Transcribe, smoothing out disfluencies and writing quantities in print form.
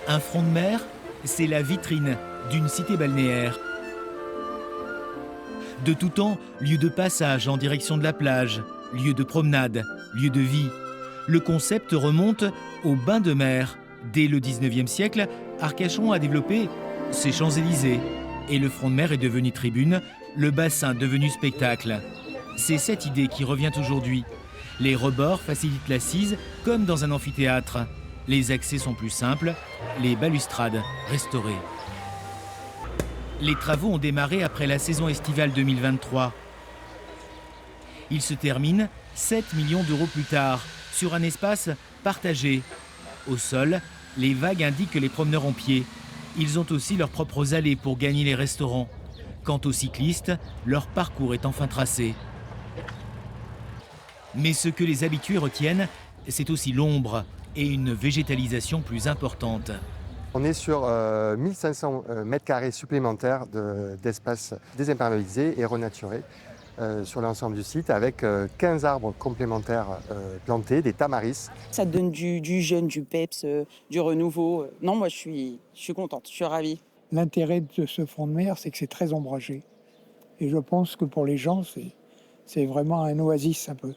Un front de mer, c'est la vitrine d'une cité balnéaire. De tout temps, lieu de passage en direction de la plage, lieu de promenade, lieu de vie. Le concept remonte au bain de mer. Dès le 19e siècle, Arcachon a développé ses Champs-Élysées. Et le front de mer est devenu tribune, le bassin devenu spectacle. C'est cette idée qui revient aujourd'hui. Les rebords facilitent l'assise comme dans un amphithéâtre. Les accès sont plus simples, les balustrades restaurées. Les travaux ont démarré après la saison estivale 2023. Ils se terminent 7 millions d'euros plus tard, sur un espace partagé. Au sol, les vagues indiquent que les promeneurs ont pied. Ils ont aussi leurs propres allées pour gagner les restaurants. Quant aux cyclistes, leur parcours est enfin tracé. Mais ce que les habitués retiennent, c'est aussi l'ombre et une végétalisation plus importante. On est sur 1500 mètres carrés supplémentaires d'espace désimperméabilisé et renaturé sur l'ensemble du site avec 15 arbres complémentaires plantés, des tamaris. Ça donne du jeune, du peps, du renouveau. Non, moi je suis contente, je suis ravie. L'intérêt de ce front de mer, c'est que c'est très ombragé. Et je pense que pour les gens, c'est vraiment un oasis un peu.